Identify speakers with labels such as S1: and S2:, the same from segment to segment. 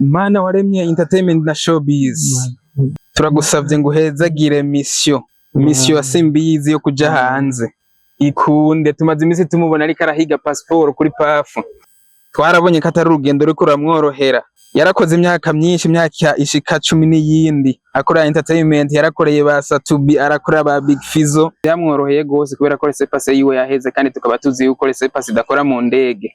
S1: Mana waremye entertainment na showbiz, turagusavye ngo uhezagire mission ya Simbizi yo kuja hanze ikunde. Tumaze imisi tumubona ariko arahiga passport kuri PAF, twarabonye ko atari urugendo ruriko ruramworohera. Yarakoze imyaka myinshi, imyaka ishika 10 n'iyindi akora entertainment. Yarakoreye ba Satubi, arakora ba Big Fizzo, yamworoheye gose kubera ko resepase yiwe yaheze, kandi tukaba tuzi yuko resepase idakora mu ndege.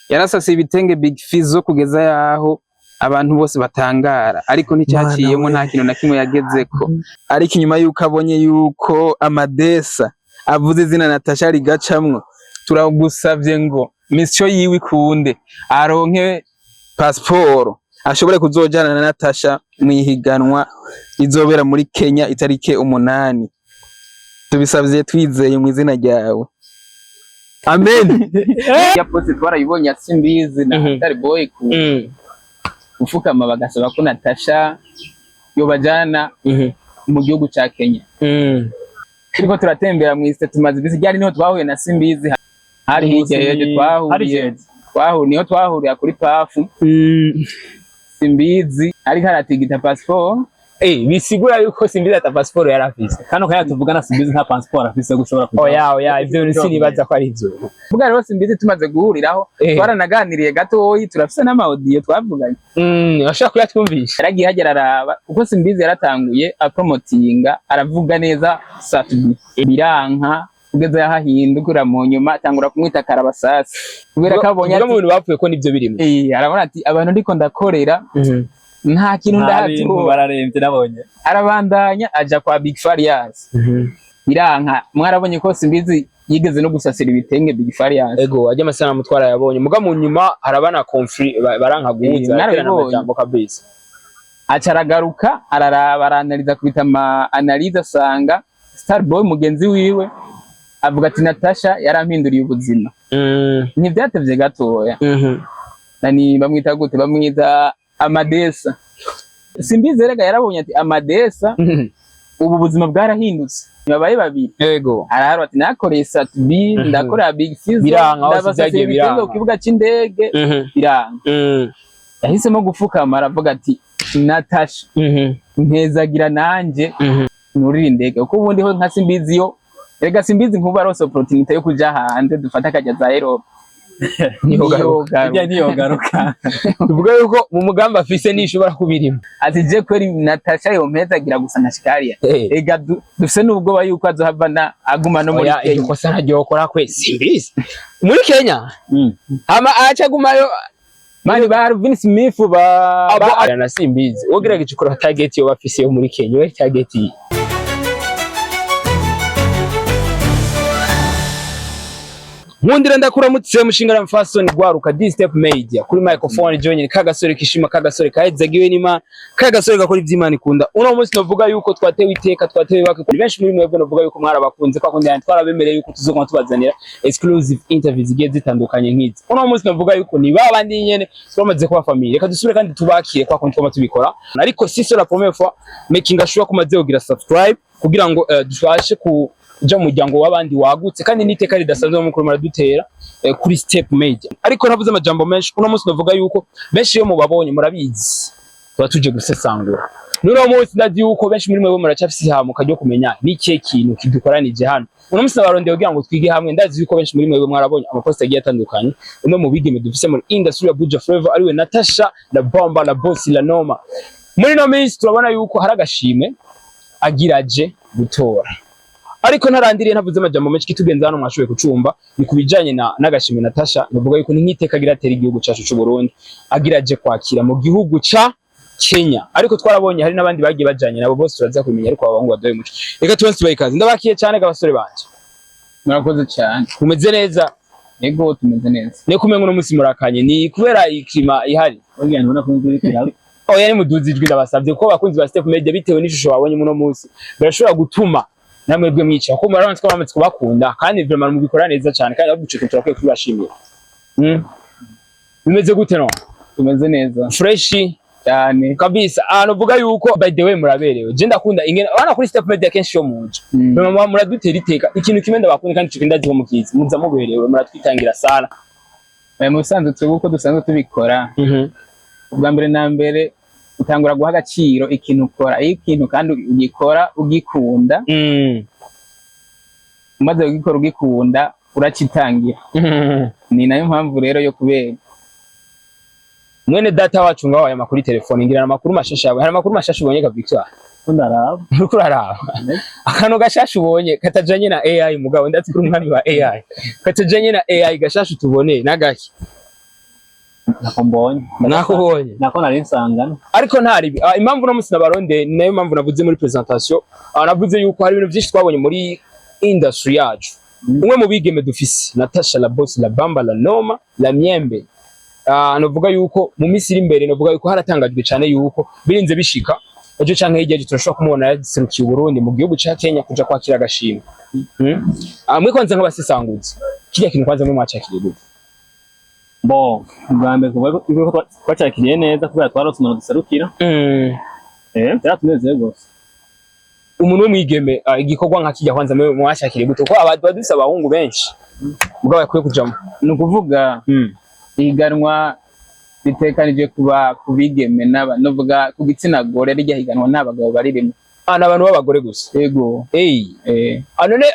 S1: Yarasase ibitenge Big Fizzo kugeza yaho abantu bose batangara, ariko nticyaciyemo nta kintu na kimwe yagezeko. Ariko inyuma yuko abonye yuko Amadesa avuze izina Natasha rigacamwo, turagusavye ngo mission yiwe ikunde, aronke passport ashobore kuzojana na Natasha mwihiganwa izobera muri Kenya itarike 8. Tubisavye twizeye mu izina ryawe, amen. Ya poste twarayibonye ya Simbizi na Star Boy kufukama bagasaba ko Natasha yobajana mu gihugu ca Kenya. Turiko turatembera mu East, tumaze bisi ryari niho twahuye na Simbizi, hari hirya yeje niho twahuriye kuri PAF. Simbizi ariko aratigita passport.
S2: Bisigura yuko Simbizi ata passport yarafise. Kano kaya tuvugana Simbizi nta passport afise gushobora kuja. Oya ivyo ni sinibaza ko ari ivyo.
S1: Vuga rero Simbizi tumaze guhuriraho, twaranaganiriye gatoyi, turafise n'ama audio twavuganye.
S2: Ashaka kuyatwumvisha.
S1: Yaragiye hagera araba kuko Simbizi yaratanguye apromotinga, aravuga neza Satubi biranka kugeza yahahindukira mu nyuma atangura kumwita Karabasasi kubera ko abonye
S2: ati umuntu bapfuye ko nivyo birimo.
S1: Arabona ati abantu ndiko ndakorera nta kintu ndahati
S2: bararemvye nabonye.
S1: Arabandanya aja kwa Big Farious. Biranka mwarabonye ko Simbizi yigeze no gusasira ibitenge Big Farious.
S2: Ego ajya amasana mutwara yabonye muga mu nyuma harabana conflict baranka guhuza n'amajambo kabisa. Acaragaruka araraba aranaliza kubita ama analyze asanga Star Boy mugenzi wiwe avuga ati Natasha yarampinduriye ubuzima. Ntivyatevye gatoya. Nani bamwita gute? Bamwita Amadesa. Simbizi rega yarabonye ati Amadesa ubu buzima bwarahindutse. Babaye babiri. Ego.
S1: Araharo ati nakoreye Satubi, ndakora Big Fizzo,
S2: ndabasasiye
S1: ibitenge ku kibuga c'indege. Biranga. Yahisemo gufukama aravuga ati Natasha mpezagira nanje nurira indege, uko ubundi ho nka Simbizi yo rega Simbizi nkuba arose opportunity yo kuja hanze dufata akajya za Europe. Niyogaruka.
S2: Tuvuga yuko mu mugamba afise nishobora kubirima.
S1: Ati je kweri Natasha yompezagira gusa na Shikaria. Ega dufise n'ubwo yuko azohavana aguma no muri Kenya.
S2: Iko sana gyokora kwe Simbizi muri Kenya. Ama acha gumayo
S1: mani ba Vince Smith ba
S2: na Simbizi wogerageje gukora target yo bafise yo muri Kenya. We target Nkundira ndakuramutse mushingara mfasoni gwaruka D-Step Media kuri microphone John Kagasore kishima Kagasore kahezagiwe n'Imana Kagasore gakora ivy'Imana ikunda. Uno munsi novuga yuko twatewe iteka twatewe bake kuri benshi muri mwebwe novuga yuko mwarabakunze kwa kundi twarabemereye yuko tuzokoma tubazanira exclusive interviews zigiye zitandukanye nk'izi. Uno munsi novuga yuko ni babandi nyene twamaze kuba family. Reka dusubire kandi tubakire kwa kundi twama tubikora. Ariko si la première fois making sure ko maze kugira subscribe kugira ngo dufashe ku ja muryango w'abandi wagutse kandi niteka ridasanzwe mu kurumara dutera kuri Step Media. Ariko navuze amajambo menshi uno munsi navuga yuko benshi yo mubabonye murabizi tuba tuje gusesangura. Nuno munsi ndazi yuko benshi muri mwe muracafise hamuka ryo kumenya nike kintu kidukoranije hano. Uno munsi nabarondeye kugira ngo twige hamwe. Ndazi yuko benshi muri mwe mwarabonye amaposta agiye atandukanye uno mu bigeme dufise muri industry ya Buja Flavor ariwe Natasha la Bomba la Boss la Noma. Muri no minsi turabona yuko haragashime agiraje gutora. Ariko ntarandiriye ntavuze amajambo menshi kitugenza hano mwashoboye kucumba ni kubijanye n'agashime Natasha. Navuga yuko ni nkiteka giratera igihugu cyacu cy'u Burundi agiraje kwakira mu gihugu ca Kenya. Ariko twarabonye hari nabandi bagiye bajanye nabo bose turaza kumenya, ariko abahungu badoye muco. Reka tubanze bayikaze. Ndabakiye cyane gabasore banje.
S1: Murakoze cyane.
S2: Umeze neza?
S1: Yego tumeze neza.
S2: Ne kumengo no musi murakanye ni kubera ikima ihari.
S1: Oya ndabona ko nzuri.
S2: Oya ni muduzijwe ndabasavye ko bakunzi ba Step Media bitewe n'ishusho babonye muno musi barashobora gutuma namwe bwe mwica ko murabanze ko bamaze kubakunda kandi vraiment mubikora neza cyane kandi abucike turakwiye kubashimira. Bimeze gute no?
S1: Tumeze neza.
S2: Fresh
S1: cyane
S2: kabisa. Novuga yuko by the way muraberewe. Je ndakunda ingene abana kuri Step Media kenshi yo muje. Mama muradutera iteka. Ikintu kimenda bakunda kandi cyo ndazi ho mukizi. Muza muberewe muratwitangira sana.
S1: Musanzwe twuko dusanzwe tubikora. ubwa mbere na mbere utangura guha agaciro ikintu ukora, iyo ikintu kandi ugikora ugikunda, umaze kugikora ugikunda uracitangira. Ni nayo mpamvu rero yo kubera
S2: mwene data wacu ngaho aya makuru telefone ngira amakuru mashasha yawe. Hari amakuru mashasha ubonye ka Victor?
S3: Ndaraba.
S2: Uriko uraraba. Akantu gashasha ubonye katajanye na AI mugabo ndatse kuri umwami wa AI. Katajanye na AI gashasha tubone nagaki.
S3: Nakombonye.
S2: Nakubonye.
S3: Nako nari nsangana.
S2: Ariko ntari impamvu no musina baronde ni nayo mpamvu navuze muri presentation. Navuze yuko hari ibintu byinshi twabonye muri industry yacu. Umwe mu bigeme dufise Natasha la boss la bamba la noma la myembe. Novuga yuko mu minsi iri imbere novuga yuko haratangajwe cyane yuko birinze bishika ejo canke hirya turashobora kumubona yaserukiye Burundi mu gihugu ca Kenya kuja kwakira agashimwe. Mwe kwanza nk'abasesangutse kirya kintu kwanza mwe mwacakiriye gute?
S3: Bo ubwambe kuko twacakiriye neza kubera twarose umuntu duserukira. Byaratunezeye gose.
S2: Umuntu w'umwigeme igikorwa nka kijya kwanza mwe mwacakiriye gute ko abadufise abahungu benshi ubwo bakwiye kujamo?
S1: Ni ukuvuga ihiganwa ritekanije kuba kubigeme novuga ku gitsina gore rijya higanwa n'abagabo baririmo.
S2: N'abantu b'abagore gusa.
S1: Yego.
S2: None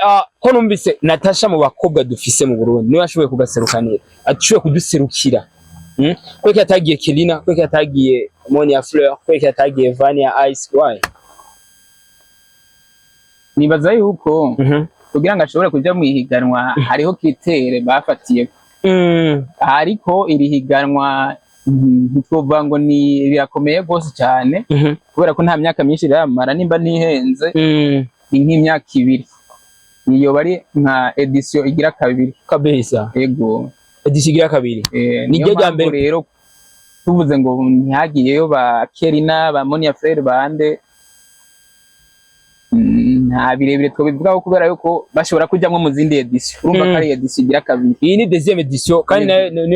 S2: ko numvise Natasha mu bakobwa dufise mu Burundi niwe ashoboye kugaserukanira, atishoboye kuduserukira. Kweki yatagiye Kelina, kweki yatagiye Monia Fleur, kweki yatagiye Vania Ice. Why?
S1: Nibaza yuko kugira ngo ashobore kuja mu ihiganwa hariho kitere bafatiye. Ariko iri higanwa ntitwovuga ngo ni birakomeye gose cyane kubera ko nta myaka myinshi iramara, nimba nihenze ni nk'imyaka 2. Iyo bari nka edition igira 2
S2: kabisa.
S1: Yego,
S2: edition igira 2.
S1: Ni ryo rya mbere rero tuvuze ngo ntihagiyeyo ba Kelina ba Monia Frere bande nta birebire twobivugaho kubera yuko bashobora kujamwe mu zindi edition. Urumva ko ari edition igira 2.
S2: Iyi ni deuxième edition kandi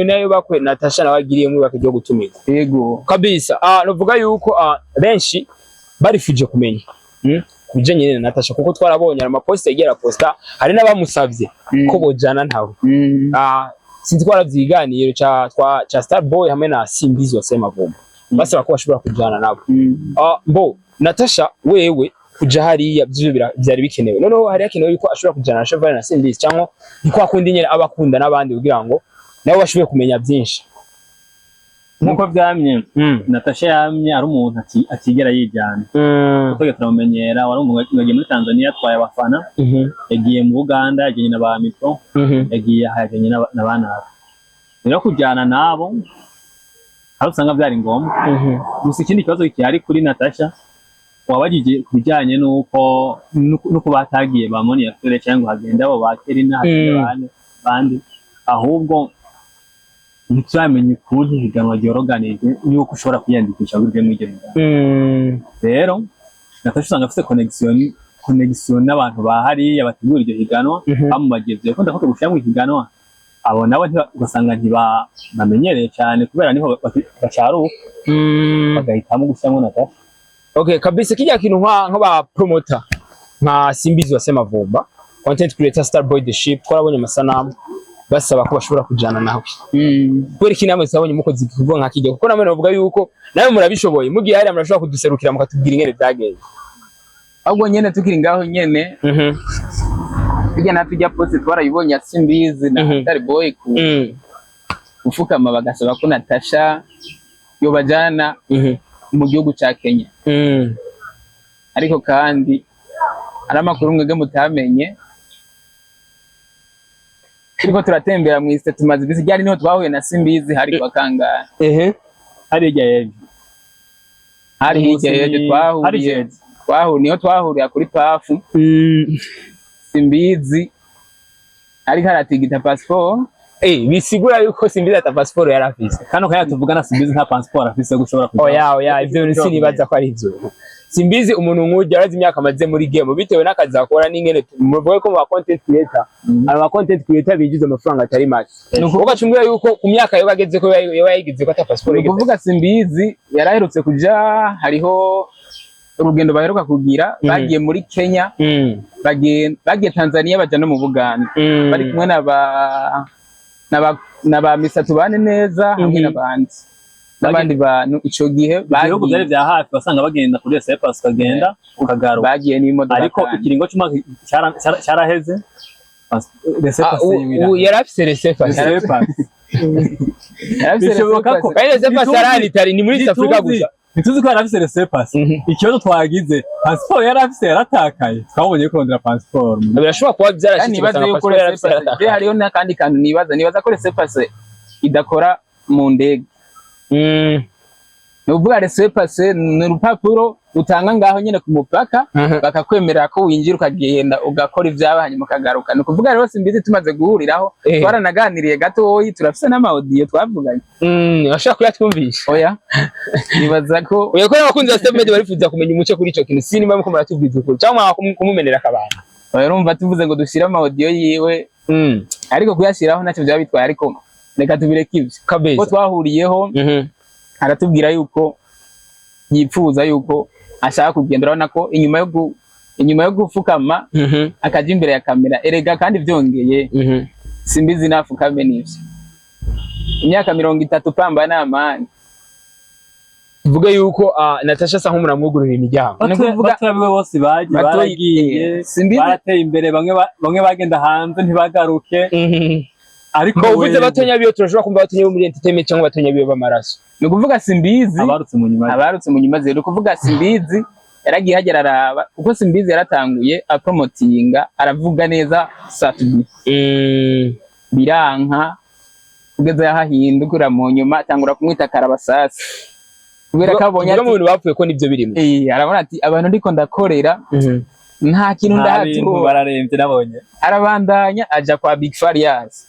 S2: nayo bakwe Natasha nabagiriye mu bakijyo gutumika.
S1: Yego
S2: kabisa. Novuga yuko benshi barifuje kumenya kubijanye na Natasha kuko twarabonye amaposta yigera posta hari n'abamusavye ko bojana ntawe. Sinzi twaravyiganiye cha Starboy hamwe na Simbizi wase Mavumba basaba ko bashobora kujana nabo. Bo Natasha wewe kuja hariya byari bikenewe, noneho hari hakenewe yuko ashobora kujana na Cheval na Simbizi cyangwa niko akunda nyene abakunda n'abandi kugira ngo nabo bashobore kumenya byinshi
S3: nkuko byamye. Natasha yamye ari umuntu atigera yijyana kuko turamumenyera, wari umuntu yagiye muri Tanzania atwaye abafana, yagiye mu Uganda yagiye na ba Mito, yagiye hajanye na bana rero kujyana nabo hari usanga byari ngombwa. Gusa ikindi kibazo kihari kuri Natasha wabagije kubijyanye nuko batagiye ba Monia Fleur cyangwa hagenda abo ba Kelina bandi, ahubwo ntitwamenye ukuntu higanwa ryoroganije yuko ushobora kwiyandikisha buryo mw'iryo higanwa. Rero Natasha usanga afite connection n'abantu bahariya bategura iryo higanwa bamubageze ko ndakora gushira mu higanwa, abo nabo ugasanga ntibamenyereye cyane kubera niho bacaruka bagahitamo gushyiramo Natasha.
S2: Okay kabisa. Kijya kintu nk'aba promoter nka Simbizi wase Mavumba, content creator Starboy the Ship, twarabonye amasanamu basaba ko bashobora kujana nawe. Kweri kinamwe sabonye mukozi kuvuga nka kijya kuko namwe navuga yuko nawe murabishoboye mugiye hari amurashobora kuduserukira mukatubwira ingene byagenze.
S1: Ahubwo nyene tukiri ngaho nyene bijya natujya poste twarayibonye Simbizi na Starboy ufukama bagasaba ko Natasha yo bajana mu gihugu ca Kenya. Ariko kandi ari amakuru mwege mutamenye, turiko turatembera mu iste tumaze bisi ryari niho twahuye na Simbizi hari kwa kangahe.
S3: Hari hirya
S1: yeje niho twahuriye kuri pafu. Simbizi ari haratigita passport.
S2: Bisigura yuko Simbizi ata passport yari afise.
S3: Kano kaya tuvugana Simbizi nta passport afise gushobora kujya.
S2: Oya ivyo sinibaza ko ari ivyo. Simbizi umuntu nk'ujya arazi imyaka amaze muri game bitewe n'akazi akora n'ingene muvuye ko mu content creator, aba content creator bigize amafaranga atari make. Nuko cyumvira yuko ku myaka yo bageze ko yayigize ko ata passport yigeze.
S1: Kuvuga Simbizi yaraherutse kuja hariho urugendo baheruka kugira bagiye muri Kenya, bagiye Tanzania baja no mu Buganda, bari kumwe na ba Mr. Tubane neza hamwe n'abandi. n'abandi bantu ico gihe
S3: ibihugu byari bya hafi wasanga bagenda kuri Sepas ukagenda ukagaruka
S1: bagiye n'imodoka
S3: ariko ikiringo cy'umwaka cyaraheze
S2: yari afise Sepas
S3: bishoboka ko
S2: Sepas yarari ni muri East Africa gusa
S3: ntituzi ko yari afise Sepas ikibazo twagize passport yari afise yaratakaye twabonye kurondera passport
S2: birashobora kuba byarashitse
S1: nibaza yuko Sepas hariyo n'akandi kantu nibaza ko Sepas idakora mu ndege nuvuga Sepas ni urupapuro utanga ngaho nyene ku mupaka bakakwemerera ko winjira ukagenda ugakora ivyaba hanyuma ukagaruka ni kuvuga rero simbizi tumaze guhuriraho twaranaganiriye gatoyi turafise n'amaudio twavuganye
S2: ashaka kuyatwumvisha
S1: oya nibaza ko
S2: oya ko abakunzi ba Step Media barifuza kumenya umuco kuri ico kintu sinima muko muratubwiza ukuri cyangwa kumumenera akabana
S1: oya urumva tuvuze ngo dushira amaudio yiwe ariko kuyashiraho nacyo byaba bitwaye ariko reka tubireke ivyo ko twahuriyeho aratubwira yuko yipfuza yuko ashaka kugenda urabona ko inyuma yo gufukama akaja imbere ya kamera erega kandi vyongeye simbizi nafukame n'ivyo imyaka 30 pamba n'amani
S2: tuvuge yuko Natasha asa nk'umuntu amwugurira imiryango
S3: baturabiwe bose baragiye barateye imbere bamwe bagenda hanze ntibagaruke
S2: ariko uvuze batonya biyo turashobora kumva batonya muri entertainment cyangwa batonya biyo bamaraso
S1: ni kuvuga simbizi
S3: abarutse
S1: mu nyuma zero kuvuga simbizi yaragiye hagera araba kuko simbizi yaratanguye apromotinga aravuga neza Saturday biranka kugeza yahahindukira mu nyuma atangura kumwita Karabasasi kubera kabonye
S2: ati mu bapfuye ko nivyo birimo
S1: arabona ati abantu ndiko ndakorera nta kintu ndahatu
S3: bararemvye nabonye
S1: arabandanya aja kwa Big Farias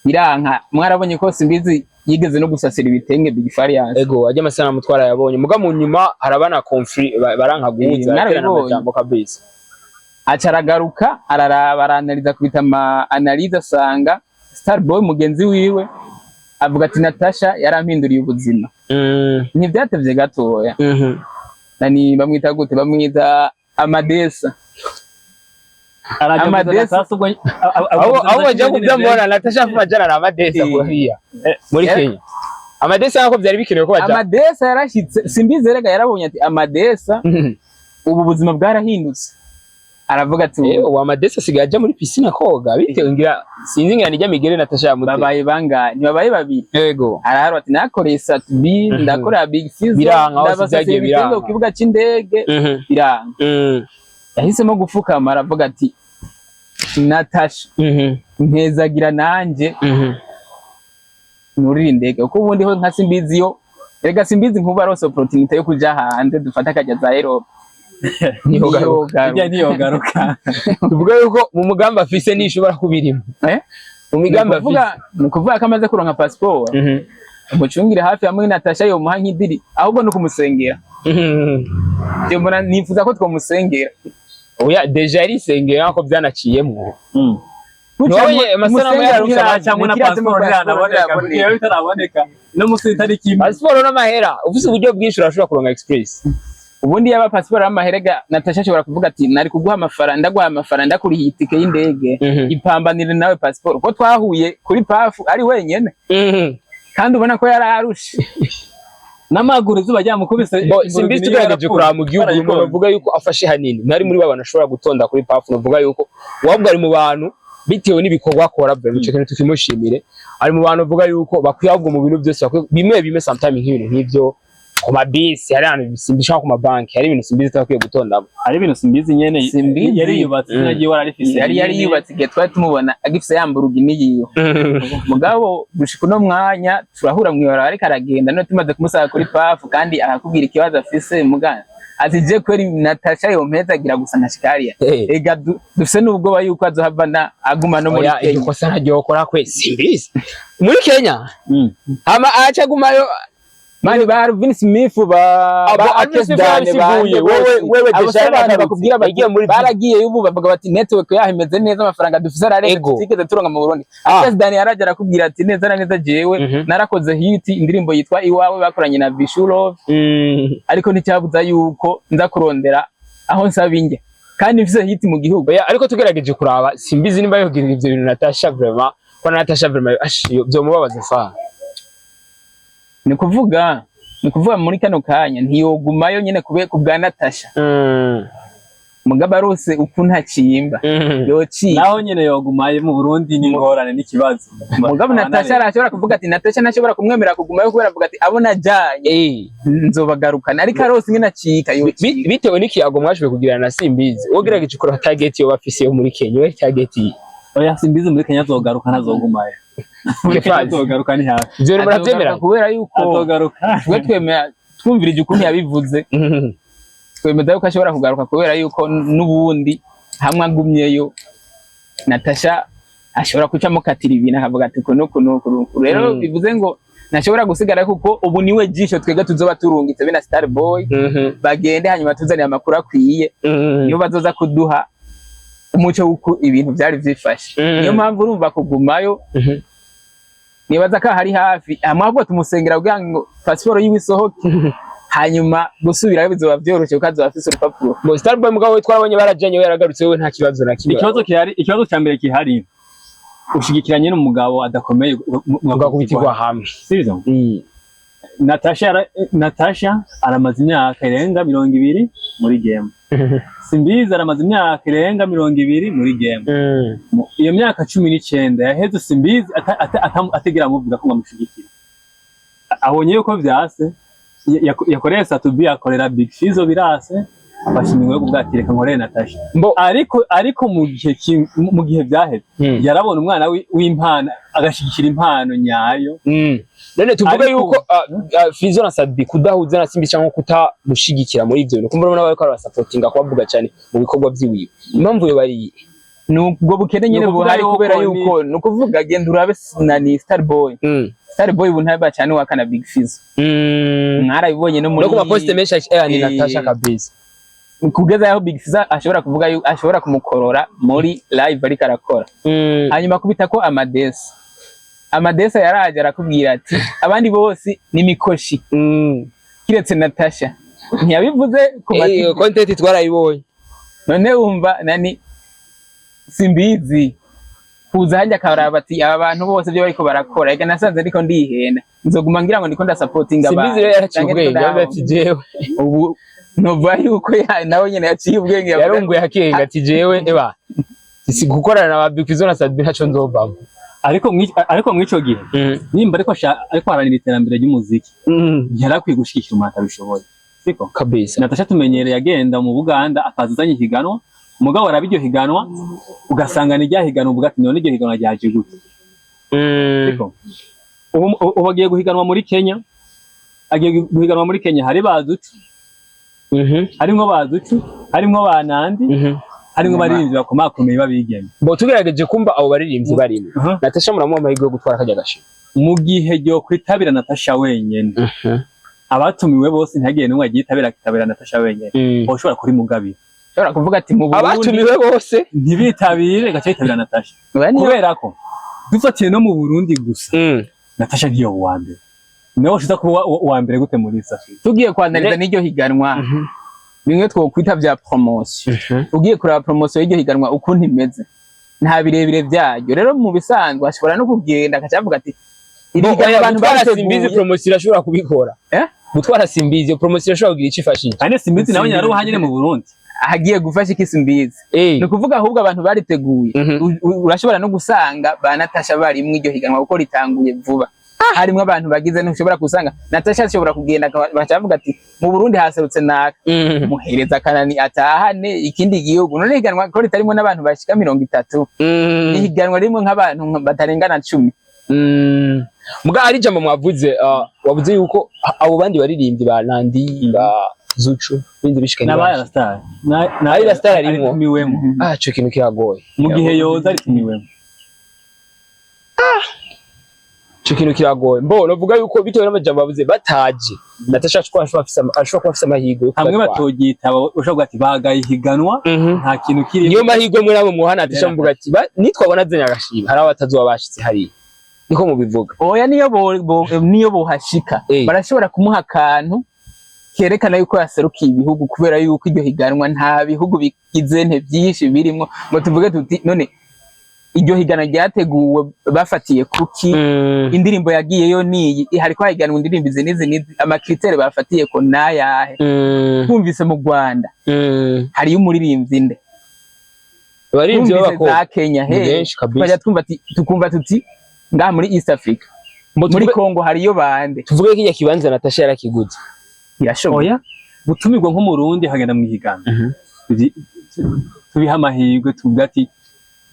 S1: biranka mwarabonye ko simbizi yigeze no gusasira ibitenge Big Farias
S2: ego ajya amasana mutwara yabonye muga mu nyuma harabana conflict baranka guhuza aterana amajambo kabisa
S1: acaragaruka araraba aranaliza kubita ama analyze asanga Starboy mugenzi wiwe avuga ati Natasha yarampinduriye ubuzima ntibyatevye gatoya nani bamwita gute bamwita Amadesa
S2: abo bajya kubyamubona Natasha afumajana na Amadesa kuriya muri Kenya Amadesa yako byari bikenewe ko bajya
S1: Amadesa yarashitse simbize rega yarabonye ati Amadesa ubu buzima bwarahindutse aravuga ati
S2: wa Amadesa sigaje muri piscine koga bitewe ngira sinzi ngira nijya Migere Natasha yamuti
S1: babaye banganye babaye babiri
S2: yego
S1: araharo ati nakoreye Satbi ndakora Big Fizz
S2: ndabasasiye biranga
S1: ku kibuga c'indege biranga yahisemo gufukama aravuga ati Natasha mpezagira nanje nurira indege uko ubundi ho nka simbizi yo erega simbizi nkuba rose opportunity yo kuja hanze dufata akajya za Europe
S3: niyo garuka
S2: tuvuga yuko mu mugamba afise nishobora kubirimo mu migamba afise
S1: nukuvuga ko amaze kuronka passport umucungire hafi hamwe Natasha yo muha nk'idiri ahubwo no kumusengera je mbona nifuza ko twomusengera
S2: oya deja ari sengera ko byanaciyemo
S3: Noye amasanamu yarusha cyangwa na passport naboneka bitaraboneka no musitari kimwe
S2: passport n'amahera ufise uburyo bwinshi urashobora kuronka express
S1: ubundi yaba passport y'amaherega Natasha ashobora kuvuga ati nari kuguha amafaranga ndaguha amafaranga kuri itike y'indege ipambanire nawe passport ko twahuye kuri pafu ari wenyene kandi ubona ko yararushe
S3: n'amaguru zuba ryamukubise
S2: simbizi tugerageje kuraba mu gihugu bavuga yuko afashe hanini nari muri babana ashobora gutonda kuri pafu bavuga yuko wabwo ari mu bantu bitewe n'ibikorwa akora bwa bice kandi tukimushimire ari mu bantu bavuga yuko bakwiye ahubwo mu bintu byose bimwe sometimes nk'ibintu nk'ibyo ku mabisi hari abantu simbishaka ku mabanki hari ibintu simbizi takwiye gutondamo
S3: hari ibintu simbizi nyene yari yubatse nagiye wararifise
S1: yari yubatse igihe twari tumubona agifise yamburugi niyiyo mugabo gushika no mwanya turahura mwibara ariko aragenda no tumaze kumusaba kuri pafu kandi akakubwira ikibazo afise mugana ati je kweri Natasha yo mpezagira gusa na shikariya ega dufise nubwo bayuko azohavana aguma no muri
S2: Kenya ko sana gyokora kwe simbizi muri Kenya ama acha gumayo
S1: mani ba Vin Smith ba
S2: Akesdane wewe
S1: deshana bakubwira baragiye yubu bavuga bati network yahimeze neza amafaranga dufise arareke tigeze turonga mu Burundi Akesdane yarajara akubwira ati neza na neza jewe narakoze hit indirimbo yitwa Iwawe bakoranye na Vishulov ariko nticyabuza yuko nza kurondera aho nsabinge kandi mfise hit mu gihugu
S2: ariko tugerageje kuraba simbizi nimba yogirira ivyo bintu Natasha vraiment ko Natasha vraiment byo mubabaza fa. Simbizi nimba yogirira ivyo bintu Natasha vraiment ko Natasha vraiment
S1: ni kuvuga muri kano kanya ntiyogumayo nyene kubwa Natasha mugaba rose ukuntu akimba yoci
S3: naho nyene yogumaye mu Burundi ni ngorane n'ikibazo
S1: mugabo Natasha arashobora kuvuga ati Natasha ntashobora kumwemera kugumayo kubera avuga ati abona ajanye nzobagarukana ariko arose nyene acika
S2: bitewe n'ikiyago mwashwe kugirana na Simbizi wogerageje ukora target yo bafise yo muri Kenya we target
S3: oya Simbizi muri Kenya azogaruka ntazogumayo azogaruka ni hafi
S2: ivyo muravyemera
S1: kubera yuko
S3: azogaruka
S1: twe twemera twumvirije ukuntu yabivuze twemeza yuko ashobora kugaruka kubera yuko n'ubundi hamwe agumyeyo Natasha ashobora kucamo katira ibintu akavuga ati kuno rero bivuze ngo nashobora gusigara kuko ubu niwe jisho twega tuzoba turungitse bena Star Boy bagende hanyuma tuzanira amakuru akwiye niyo bazoza kuduha umuco uko ibintu byari vyifashe niyo mpamvu urumva kugumayo nibaza ko hari hafi amahubwo tumusengera kugira ngo passport yiwisohoke hanyuma gusubirayo bizoba vyoroshe ukazo bafise urupapuro
S2: bo Star Boy mugabo twabonye barajanye we yaragarutse we nta kibazo na kimwe
S3: ikibazo cya mbere kihari ushigikiranye n'umugabo adakomeye
S2: mugakubitirwa hamwe
S3: sivyo Natasha aramaze imyaka irenga 20 muri game Simbizi aramaze imyaka irenga 20 muri game iyo myaka 19 yaheze Simbizi ategera muvuga ko ngamushigikira abonye yuko vyase yakoreye Satubi akorera Big Fizzo birase bashimiwe kubwatireka nkoreye Natasha ariko mu gihe byaheze yarabona umwana w'impana agashigikira impano nyayo
S2: none tuvuga yuko Fizzo na Satubi kudahuza na Simbi cyangwa kutamushigikira muri ivyo bintu kumva urabona bariko barasupportinga kwavuga cyane mu bikorwa by'iwiwe impamvu yo bari
S1: nubwo bukene nyene buhari kubera yuko nukuvuga genda urabe nani Star Boy Star Boy ubu ntaba cyane wakana Big Fizzo mwarabibonye no muri
S2: no kuma post message ni Natasha kabisa
S1: kugeza yaho Big Fizzo ashobora kuvuga yuko ashobora kumukorora muri live ariko arakora hanyuma kubita ko Amadesa yaraje arakubwira ati abandi bose ni mikoshi kiretse Natasha ntiyabivuze ku
S2: content twarayibonye
S1: none wumva nani Simbizi kuza hajya karaba ati aba bantu bose byo bariko barakora ega nasanze ariko ndihenda nzoguma ngira ngo ndiko ndasupportinga abantu
S2: Simbizi rero yaraciye ubwenge ati jewe
S1: ubu nova yuko nawe nyene yaciye ubwenge
S2: yarunguye hakenga ati jewe eba si gukorana na Big Fizzo na Satubi ntaco nzovamo
S3: ariko mwico gihe nimba ariko haranira iterambere ry'umuziki yarakwiye gushikira umuntu abishoboye siko
S2: kabisa
S3: Natasha tumenyereye agenda mu Buganda akazazanye higanwa umugabo arabiryo higanwa ugasanga ni ryahiganwa uvuga ati none iryo higanwa ryaje gute siko ubu agiye guhiganwa muri Kenya hari bazucu harimwo banandi harimwo baririmbyi bakomakomeye babigeme
S2: bo tugerageje kumva abo baririmbyi barimo Natasha muramuha amahirwe yo gutwara kajya gashira
S3: mu gihe ryo kwitabira Natasha wenyene abatumiwe bose ntagiye n'umwe agitabira kitabira Natasha wenyene ushobora kuri mugabira
S1: ushobora kuvuga ati mu Burundi
S2: abatumiwe bose
S3: ntibitabire gace kitabira Natasha kubera ko dufatiye no mu Burundi gusa Natasha giye wa mbere nawe ushaka kuba wa mbere gute muri safi
S1: tugiye kwanariza n'iryo higanwa bimwe twokwita bya promotion ugiye kuraba promotion y'iryo higanwa ukuntu imeze nta birebire byayo rero mu bisanzwe ashobora no kugenda akacavuga ati
S2: abantu barasimbizi promotion irashobora kubikora gutwara Simbizi iyo promotion irashobora kugira icifashije
S3: kandi Simbizi nawe nyari uhanyene mu Burundi
S1: agiye gufasha iki Simbizi no kuvuga ahubwo abantu bariteguye urashobora no gusanga ba Natasha bari mu iryo higanwa uko ritanguye vuba harimo abantu bagize ntushobora kusanga Natasha ashobora kugenda bacavuga ati mu Burundi haserutse naka muhereza kanani atahane ikindi gihugu none higanwa ko ritarimo n'abantu bashika 30 higanwa rimwe nk'abantu batarengana 10
S2: muga ari jambo mwavuze wavuze yuko abo bandi baririmbyi ba Nandi ba Zucu bindi bishikanye
S3: n'abaya star
S2: na star arimo
S3: tumiwemo
S2: cyo kintu kiragoye
S3: mu gihe yoza ari tumiwemo
S2: cyo kintu kiragoye mbo novuga yuko bitewe n'amajambo bavuze bataje Natasha ashobora kuba afise amahirwe
S3: hamwe batogitaba ushobora ati bagaye higanwa nta kintu kiri
S2: niyo mahirwe muri abo muhana Natasha mvuga ati nitwabona zenya gashiba hari abatazuba bashitse hari niko mubivuga
S1: oya niyo bohashika barashobora kumuha akantu kerekana yuko yaserukiye ibihugu kubera yuko iryo higanwa nta bihugu bigize nte byinshi birimo ngo tuvuge tuti none iryo higana ryateguwe bafatiye kuki indirimbo yagiyeyo niyi hariko hahiganwa indirimbo izi n'izi amakritere bafatiye ko nayahe twumvise mu Rwanda hariyo umuririmbyi nde
S2: abaririmbyi b'abakobwa
S1: za Kenya twajya tukumva tuti ngaha muri East Africa muri Congo hariyo bande
S2: tuvuge ko iki kibanza Natasha yarakiguze
S1: yashoboye
S3: gutumirwa nk'umurundi hagenda mu higana tubiha amahirwe tuvuga ati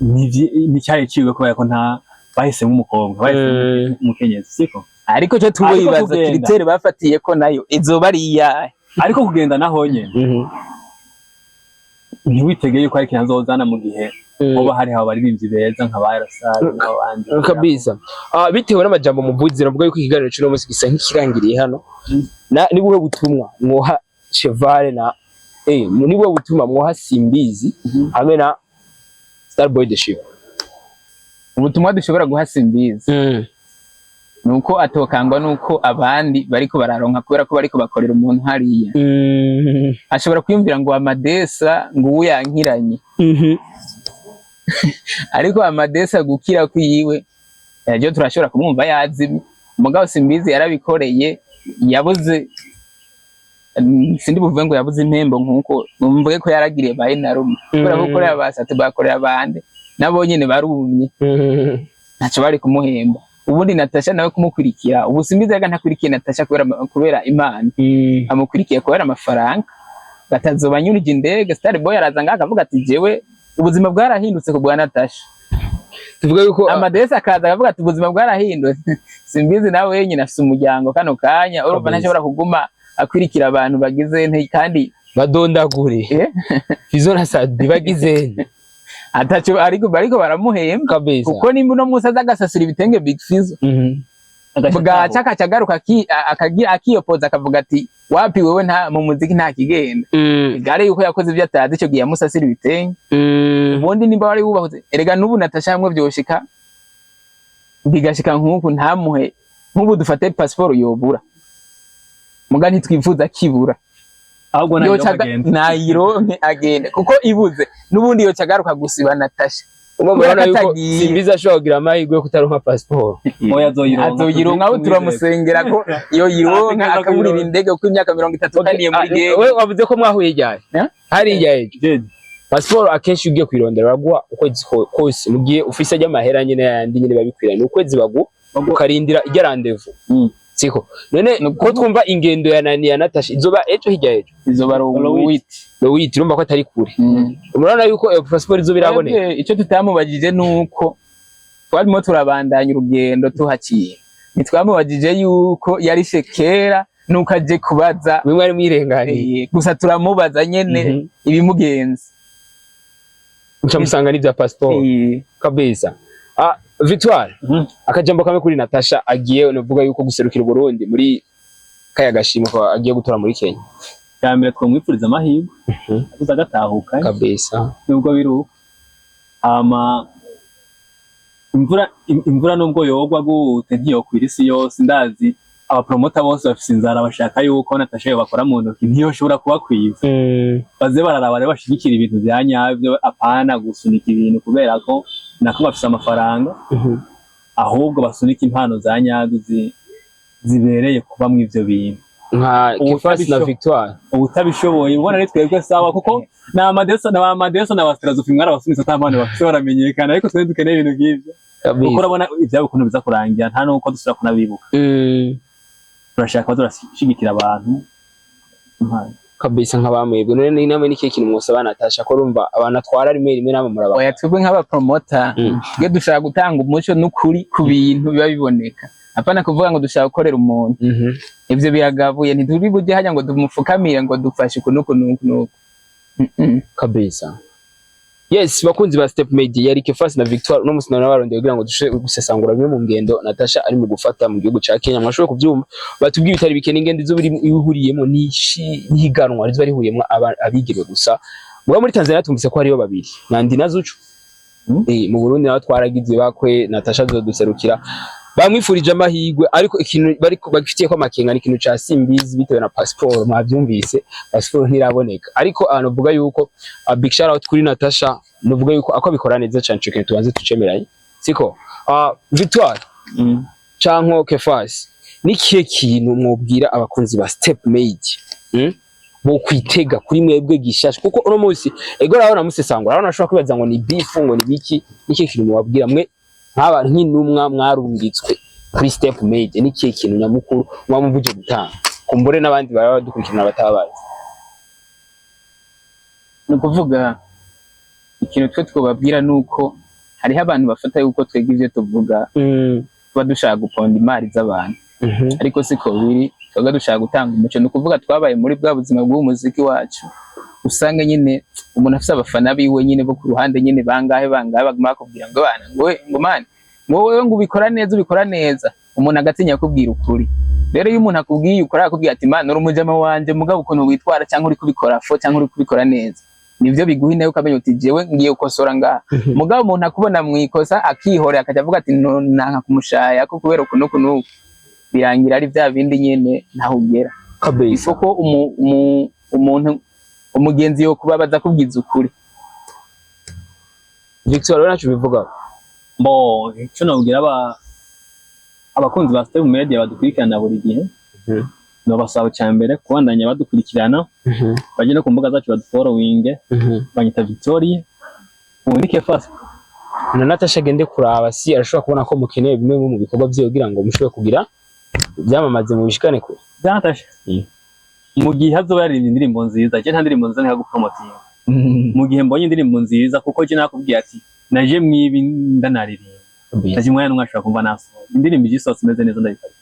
S3: ni cyari ciwe kubera ko nta bahise nk'umukobwa bahise umukenyezi siko
S1: ariko cyo tubibaza kritere bafatiye ko nayo izoba ari iyahe
S3: ariko kugenda naho nyene ntiwitegeye ko ariko yazozana mu gihe muba hari abaririmbyi beza nka Barasari n'abandi
S2: kabisa bitewe n'amajambo muvuze navuga yuko ikiganiro cy'uno munsi gisa nk'ikirangiriye hano ni buhe butumwa mwoha Chevale na ni buhe butumwa mwoha Simbizi hamwe na Starboy The Ship
S1: ubutumwa dushobora guha Simbizi nuko atokangwa nuko abandi bariko bararonka kubera ko bariko bakorera umuntu hariya ashobora kwiyumvira ngo Amadesa ngo uyankiranye ariko Amadesa gukira kwiwe yaje turashobora kumwumva yazimye umugabo Simbizi yarabikoreye yabuze sindi buvuga ngo yabuze impembo nkuko mvuge ko yaragiriye baye na rumwe kubera ko korera basate bakorera abandi nabo nyene barumye ntaco bari kumuhemba ubundi Natasha nawe kumukurikira ubu Simbizi yaga ntakurikiye Natasha kubera Imana amukurikiye kubera amafaranga batazoba nyurije indege Starboy araza ngaka avuga ati jewe ubuzima bwarahindutse ku bwa Natasha tuvuga yuko Amadesa akaza akavuga ati ubuzima bwarahindutse Simbizi nawe wenyine afite umuryango kano kanya urumva ntashobora kuguma akwirikira abantu bagize nte kandi
S2: badondagure izo nasadi bagize
S1: atacho ariko baramuhemba kuko nimba no musaza agasasira ibitenge Big Fizzo bwaca akagaruka akiyopoza akavuga ati wapi wewe nta mu muziki nta kigenda gare yuko yakoze ibyo atazi cyo gihe yamusasira ibitenge ubundi nimba wari wubahuze erega nubu Natasha hamwe byoshika bigashika nkuko ntamuhe nkubu dufate passport yobura muga ntitwifuza kibura
S3: ahubwo
S1: nayironke agende kuko ibuze nubundi yo cyagaruka gusiba Natasha
S2: umubona yuko Simbizi ashobora kugira amahirwe yo kutaronka passport
S1: azoyironka aho turamusengera ko iyo yironka akaburira indege uko imyaka 30 kaniye muri genge
S2: we wavuze ko mwahuye ryari hari ryaje passport akenshi ugiye kwirondera bagwa ukwezi kose mugiye ufise ajya mahera nyene yandi nyene babikwirana ukwezi bagu ukarindira ijya rendezvous siko none ko twumva ingendo ya Natasha izoba ejo hirya ejo
S1: izoba Lowit
S2: urumva ko atari kure murana yuko passport izo biraboneka
S1: icyo tutamubajije nuko twarimo turabandanya urugendo tuhakiye nitwamubajije yuko yari shekera nuko aje kubaza
S2: bimwe ari mwirenganiye
S1: gusa turamubaza nyene ibimugenza
S2: ncamusanga n'ibya passport kabisa Victoire akajambo kamwe kuri Natasha agiye unavuga yuko guserukira Burundi muri kaya gashimo ko agiye gutora muri Kenya
S3: cyambere twamwipfuriza amahirwe azagatahuka
S2: kabisa
S3: nubwo biruka imvura nubwo yogwa gute ntiyo kwirisi yose ndazi abapromota bose bafise inzara bashaka yuko Natasha bakora mu ntoki ntiyo shobora kubakwiza baze bararaba bashigikira ibintu bya nyabyo apana gusunika ibintu kubera ko nako bafise amafaranga ahubwo basunika impano za nyazo zibereye kuba mu ivyo bintu
S2: nka Kefasi na Victoire
S3: utabishoboye ubona ari twebwe sawa kuko na Amadesa na Bastrazofi mwara basunitse atamane bafise baramenyekana ariko twe dukeneye ibintu nk'ivyo kuko urabona ivyabo kuntu biza kurangira nta nuko dusura kunabibuka turashaka turashigikira abantu
S2: kabisa nk'abamwebwe none inama ni kintu mwosaba Natasha ko rumva abantu atwara rimwe namwe muraba
S1: oya twebwe nk'aba promoter twe dushaka gutanga umuco n'ukuri ku bintu biba biboneka apana kuvuga ngo dushaka gukorera umuntu ivyo biragabuye ntituri buje hajya ngo dumupfukamire ngo dufashe kunuko
S2: kabisa yes bakunzi ba Step Media yari Kefasi na Victoire no musina nabarondeye kugira ngo dushe gusesangura bimwe mu ngendo Natasha ari mu gufata mu gihugu ca Kenya mwashoboye kuvyumva batubwiye bitari bikene ingendo izo biri ihuriyemo nihiganwa rizo barihuriyemo abigirwe gusa muba muri Tanzania tumvise ko hariyo babiri nandi nazucu mu Burundi naho twaragize bakwe Natasha zo duserukira bamwifurije amahirwe ariko ikintu bariko bagifitiye ko amakenga ni ikintu ca simbizi bitewe na passport mwavyumvise passport ntiraboneka ariko abantu bavuga yuko big shout out kuri Natasha nuvuga yuko ako bikora neza cyane cyo kintu tubanze tucemeranye siko Victoire canko Kefas nikiye kintu mwobwira abakunzi ba Step Made bo kwitega kuri mwebwe gishasha kuko uno munsi ego urabona musesangura urabona ashobora kwibaza ngo ni beef ngo ni biki niki kintu mwabwira mwe nk'abantu nk'intumwa mwarungitswe kuri Step Made niki kintu nyamukuru mwamuvuje gutanga kumbure n'abandi baba badukurikirana batabazi
S1: no kuvuga ikintu twe twobabwira nuko hariho abantu bafata yuko twega ivyo tuvuga tuba dushaka guponda imari z'abantu ariko siko biri twebwe dushaka gutanga umuco no kuvuga twabaye muri bwa buzima bw'umuziki wacu usanga nyine umuntu afite abafana biwe nyine bo ku ruhande nyine bangahe baguma bakubwira ngo bana ngo man wowe ngo ubikora neza umuntu agatinya kubwira ukuri rero iyo umuntu akubwiye ukora akubwira ati man uri umujama wanje mugabo ukuntu witwara cyangwa uri kubikora cyangwa uri kubikora neza nivyo biguha nayo ukamenya uti jewe ngiye ukosora ngaha mugabo umuntu akubona mwikosa akihore akaja avuga ati nanka kumushaya ko kubera ukuntu birangira ari bya bindi nyene ntaho ugera kabisa ko umuntu umugenzi yo kubabaza kubwiza ukuri
S2: Victoire nacu bivuga
S3: bo cyo nabwira abakunzi ba Step Media badukurikirana buri gihe no basaba cyambere kubandanya badukurikirana baje no ku mbuga zacu badufollowing banyita Victoria ubundi Kefas
S2: na Natasha gende kuraba si arashobora kubona ko mukeneye bimwe mu bikorwa byo kugira ngo mushobore kugira byamamaze mu bishikane ko
S3: Natasha mu gihe hazoba ari indirimbo nziza je nta ndirimbo nziza nka gupromotinga mu gihe mbonye indirimbo nziza kuko je nakubwiye ati naje mwibi ndanaririmba naje mwana mwashaka kumva naso indirimbo igisose meze neza ndayifata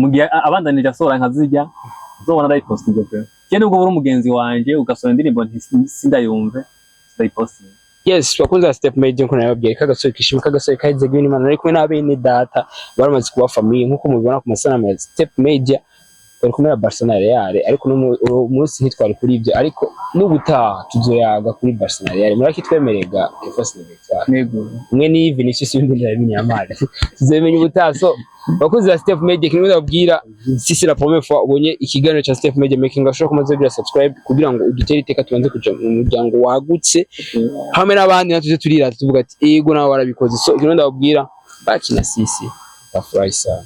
S3: mu gihe abandanije asora nkazijya zobona ndayipostinga pe je nubwo buri umugenzi wanje ugasora indirimbo sindayumve ndayipostinga
S2: yes bakunza Step Made nko nababwiye kagasore kishima kagasore kaheze gwini mana ari kumwe n'abene data baramaze kuba family nkuko mubibona ku masanamu ya Step Made bari kumwe na Barcelona Real ariko no munsi ntitwari kuri ibyo ariko n'ubutaha tuzoyaga kuri Barcelona Real muraki twemerega Kefas
S1: nego
S2: mwe ni Vinicius y'indira y'iminyamare tuzemenya ubutaha so bakunzi ba Step Made kimwe ndabwira sisi la première fois ubonye ikiganiro cha Step Made making ashobora kumaze kugira subscribe kugira ngo udutere iteka tubanze kuja mu muryango wagutse hamwe n'abandi natuje turira tuvuga ati ego nawe warabikoze so kimwe ndabwira bakina sisi tafurahi sana